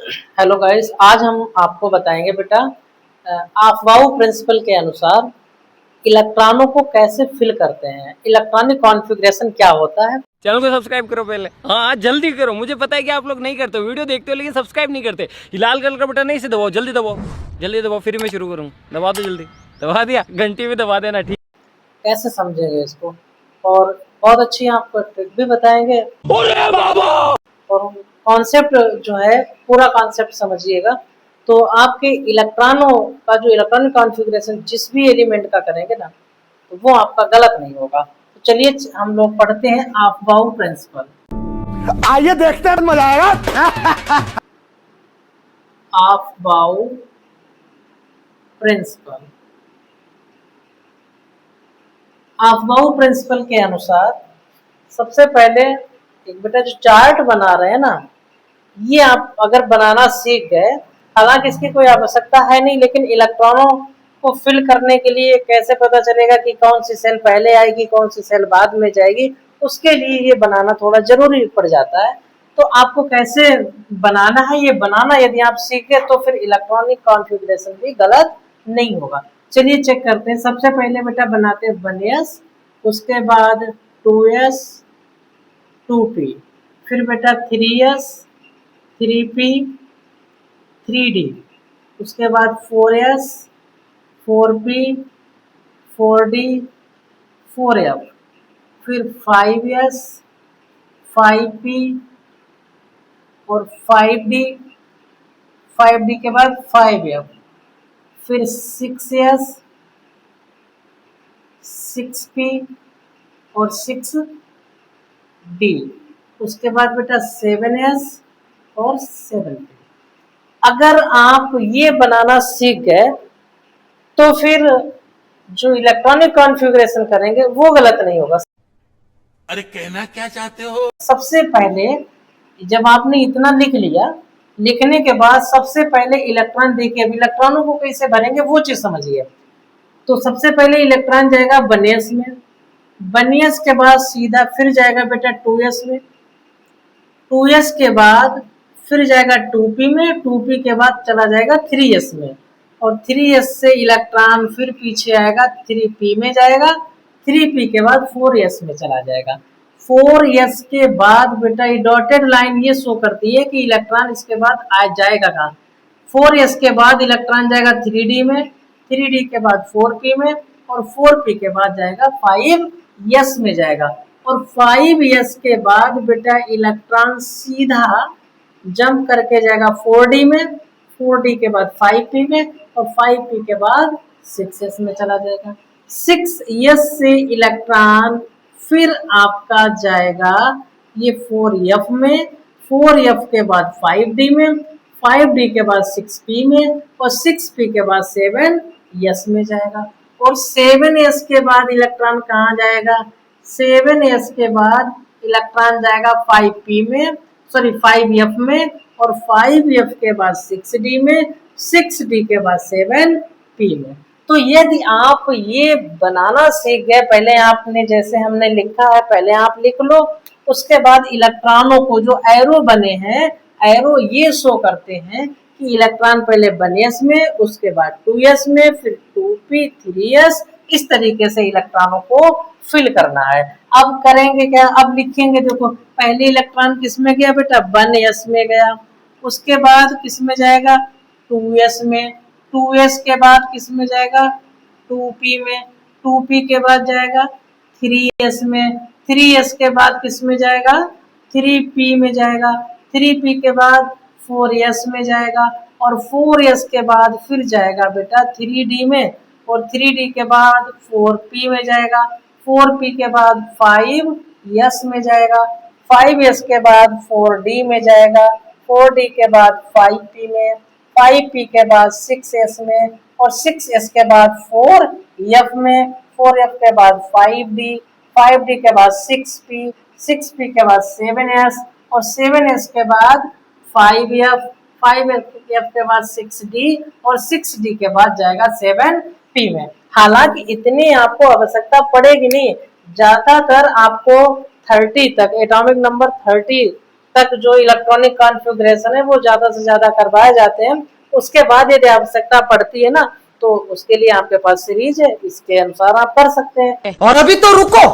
Hello guys, आज हम आपको बताएंगे बेटा अफबाऊ प्रिंसिपल के अनुसार इलेक्ट्रॉनों को कैसे फिल करते हैं। इलेक्ट्रॉनिक कॉन्फ़िगरेशन क्या होता है। चैनल को सब्सक्राइब करो पहले। हाँ जल्दी करो, मुझे पता है कि आप लोग नहीं करते हो, वीडियो देखते हो लेकिन सब्सक्राइब नहीं करते। ये लाल कलर का बटन नहीं से दबाओ, जल्दी दबाओ, जल्दी दबाओ, फिर मैं शुरू करूँ। दबा दो जल्दी, दबा दिया, घंटी भी दबा देना। ठीक, कैसे समझेंगे इसको, और बहुत अच्छी आपको ट्रिक भी बताएंगे। और कॉन्सेप्ट जो है पूरा कॉन्सेप्ट समझिएगा तो आपके इलेक्ट्रॉनों का जो इलेक्ट्रॉनिक कॉन्फ़िगरेशन जिस भी एलिमेंट का करेंगे ना तो वो आपका गलत नहीं होगा। तो चलिए हम लोग पढ़ते हैं अफबाऊ प्रिंसिपल। आइए देखते हैं, मजा आएगा। Aufbau principal. अफबाऊ प्रिंसिपल के अनुसार सबसे पहले एक बेटा जो चार्ट बना रहे हैं ना, ये आप अगर बनाना सीख गए, हालांकि इसकी कोई आवश्यकता है नहीं, लेकिन इलेक्ट्रॉनों को फिल करने के लिए कैसे पता चलेगा कि कौन सी सेल पहले आएगी कौन सी सेल बाद में जाएगी, उसके लिए ये बनाना थोड़ा जरूरी पड़ जाता है। तो आपको कैसे बनाना है, ये बनाना यदि आप सीख गए तो फिर इलेक्ट्रॉनिक कॉन्फ़िगरेशन भी गलत नहीं होगा। चलिए चेक करते हैं। सबसे पहले बेटा बनाते हैं 1s, उसके बाद 2s 2p, फिर बेटा 3s 3p 3d, उसके बाद 4s 4p 4d 4f, फिर 5s 5p और 5d 5d के बाद 5f, फिर 6s 6p और 6d, उसके बाद बेटा 7s और 7p। अगर आप ये बनाना सीख गए तो फिर जो इलेक्ट्रॉनिक कॉन्फ़िगरेशन करेंगे वो गलत नहीं होगा। अरे कहना क्या चाहते हो? सबसे पहले जब आपने इतना लिख लिया, लिखने के बाद सबसे पहले इलेक्ट्रॉन देखिए, अब इलेक्ट्रॉनों को कैसे भरेंगे वो चीज समझिए। तो सबसे पहले इलेक्ट्रॉन जाएगा 1s में, 1s के बाद सीधा फिर जाएगा बेटा 2s में, 2s के बाद फिर जाएगा 2p में, 2p के बाद चला जाएगा 3s में, और 3s से इलेक्ट्रॉन फिर पीछे आएगा 3p में जाएगा, 3p के बाद 4s में चला जाएगा। 4s के बाद बेटा ये डॉटेड लाइन ये शो करती है कि इलेक्ट्रॉन इसके बाद आ जाएगा कहाँ। 4s के बाद इलेक्ट्रॉन जाएगा 3d में, 3d के बाद 4p में, और 4p के बाद जाएगा 5s में जाएगा, और 5s के बाद बेटा इलेक्ट्रॉन सीधा जंप करके जाएगा 4d में, 4d के बाद 5p में, और 5p के बाद 6s में चला जाएगा। 6s से इलेक्ट्रॉन फिर आपका जाएगा ये 4f में, 4f के बाद 5d में, 5d के बाद 6p में, और 6p के बाद 7s में जाएगा। और 7s के बाद इलेक्ट्रॉन कहाँ जाएगा, 7s के बाद इलेक्ट्रॉन जाएगा 5p में, सॉरी 5f में, और 5f के बाद 6d में, 6d के बाद 7p में। तो यदि आप ये बनाना सीख गए, पहले आपने जैसे हमने लिखा है पहले आप लिख लो, उसके बाद इलेक्ट्रॉनों को जो एरो बने हैं, एरो ये शो करते हैं कि इलेक्ट्रॉन पहले 1s में, उसके बाद 2s में, फिर 2p 3s, इस तरीके से इलेक्ट्रॉनों को फिल करना है। अब करेंगे क्या, अब लिखेंगे, देखो पहले इलेक्ट्रॉन किस में गया बेटा 1s में गया, उसके बाद किस में जाएगा 2s में, 2s के बाद किस में जाएगा 2p में, 2p के बाद जाएगा 3s में, 3s के बाद किस में जाएगा 3p में जाएगा, 3p के बाद 4s में जाएगा, और 4s के बाद फिर जाएगा बेटा 3d में, और 3d के बाद 4p में जाएगा, 4p के बाद 5s में जाएगा, 5s के बाद 4d में जाएगा, 4d के बाद 5p में, 5p के बाद 6s में, और 6s के बाद 4f में, 4f के बाद 5d, 5d के बाद 6p, 6p के बाद 7s, और 7s के बाद 5f, 5f के बाद 6d, और 6d के बाद जाएगा 7p में। हालांकि इतनी आपको आवश्यकता पड़ेगी नहीं, ज्यादातर आपको 30 तक, एटॉमिक नंबर 30 तक जो इलेक्ट्रॉनिक कॉन्फ़िगरेशन है वो ज्यादा से ज्यादा करवाए जाते हैं। उसके बाद यदि आवश्यकता पड़ती है ना तो उसके लिए आपके पास सीरीज है, इसके अनुसार आप कर सकते हैं। और अभी तो रुको,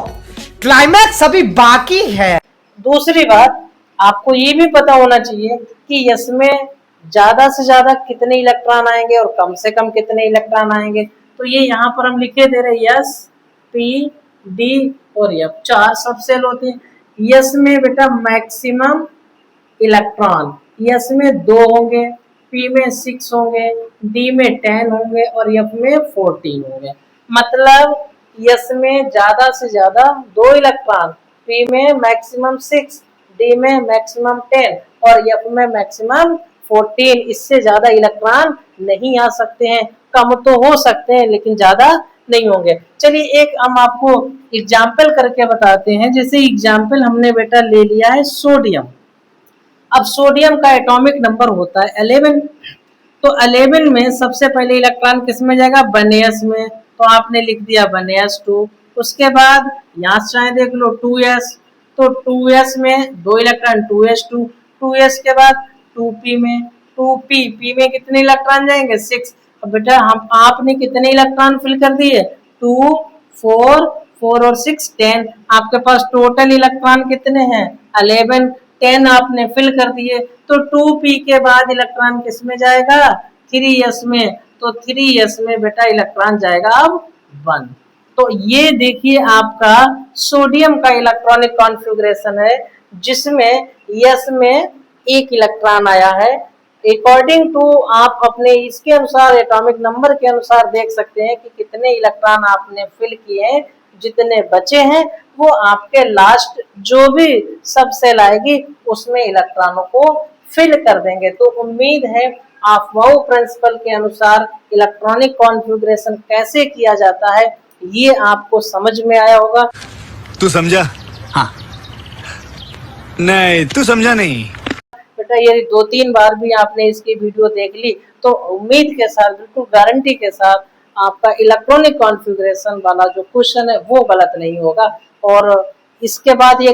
क्लाइमैक्स अभी बाकी है। दूसरी बात, आपको ये भी पता होना चाहिए कि इसमें ज्यादा से ज्यादा कितने इलेक्ट्रॉन आएंगे और कम से कम कितने इलेक्ट्रॉन आएंगे। तो ये यहाँ पर हम लिखे दे रहे हैं एस, पी, डी और एफ, 4 सब सेल होते हैं। यस में बेटा मैक्सिमम इलेक्ट्रॉन, यस में 2 होंगे, पी में 6 होंगे, डी में 10 होंगे और एफ में 14 होंगे। मतलब यस में ज्यादा से ज्यादा 2 इलेक्ट्रॉन, पी में मैक्सिमम 6, डी में मैक्सिमम 10 और एफ में मैक्सिमम 14। इससे ज्यादा इलेक्ट्रॉन नहीं आ सकते हैं। कम तो हो सकते हैं लेकिन ज्यादा नहीं होंगे। चलिए एक हम आपको एग्जाम्पल करके बताते हैं। जैसे एग्जाम्पल हमने बेटा ले लिया है सोडियम। अब सोडियम का एटॉमिक नंबर होता है 11। तो 11 में सबसे पहले इलेक्ट्रॉन किस में जाएगा, 1s में। तो आपने लिख दिया 1s2। उसके बाद यहाँ से चाहे देख लो 2s, तो 2s में 2 इलेक्ट्रॉन 2s2, 2s के बाद 2p में, 2p, p में कितने इलेक्ट्रॉन जाएंगे 6। अब बेटा हम आपने कितने इलेक्ट्रॉन फिल कर दिए 2, 4, 4 और 6 10। आपके पास टोटल इलेक्ट्रॉन कितने हैं 11, 10 आपने फिल कर दिए। तो 2p के बाद इलेक्ट्रॉन किस में जाएगा 3s में। तो 3s में बेटा इलेक्ट्रॉन जाएगा अब 1। तो ये देखिए आपका सोडियम का इलेक्ट्रॉनिक कॉन्फ़िगरेशन है जिसमें s में 1 इलेक्ट्रॉन आया है। अकॉर्डिंग टू आप अपने इसके अनुसार एटॉमिक नंबर के अनुसार देख सकते हैं कि कितने इलेक्ट्रॉन आपने फिल किए हैं। जितने बचे हैं वो आपके लास्ट जो भी सब सेल आएगी उसमें इलेक्ट्रॉनों को फिल कर देंगे। तो उम्मीद है आप वाउ प्रिंसिपल के अनुसार इलेक्ट्रॉनिक कॉन्फ़िगरेशन कैसे किया जाता है ये आपको समझ में आया होगा। तू समझा? हाँ। नहीं, तू समझा नहीं। बेटा यदि 2-3 बार भी आपने इसकी वीडियो देख ली तो उम्मीद के साथ, बिल्कुल गारंटी के साथ आपका इलेक्ट्रॉनिक कॉन्फ़िगरेशन वाला जो क्वेश्चन है वो गलत नहीं होगा। और इसके बाद ये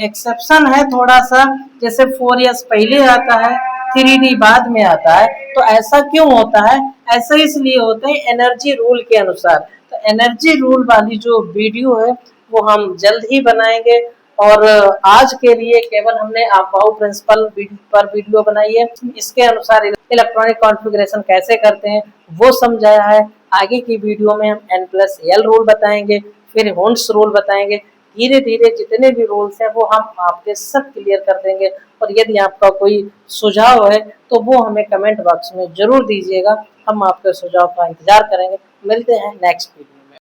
एक्सेप्शन है थोड़ा सा, जैसे 4s पहले आता है 3d बाद में आता है। तो ऐसा क्यों होता है, ऐसा इसलिए होता है एनर्जी रूल के अनुसार। तो एनर्जी रूल वाली जो वीडियो है वो हम जल्द ही बनाएंगे। और आज के लिए केवल हमने आप वाउ प्रिंसिपल पर वीडियो बनाई है, इसके अनुसार इलेक्ट्रॉनिक कॉन्फ़िगरेशन कैसे करते हैं वो समझाया है। आगे की वीडियो में हम n+l रूल बताएंगे, फिर हुंड्स रूल बताएंगे। धीरे धीरे जितने भी रूल्स हैं वो हम आपके सब क्लियर कर देंगे। और यदि आपका कोई सुझाव है तो वो हमें कमेंट बॉक्स में जरूर दीजिएगा, हम आपके सुझाव का इंतजार करेंगे। मिलते हैं नेक्स्ट वीडियो।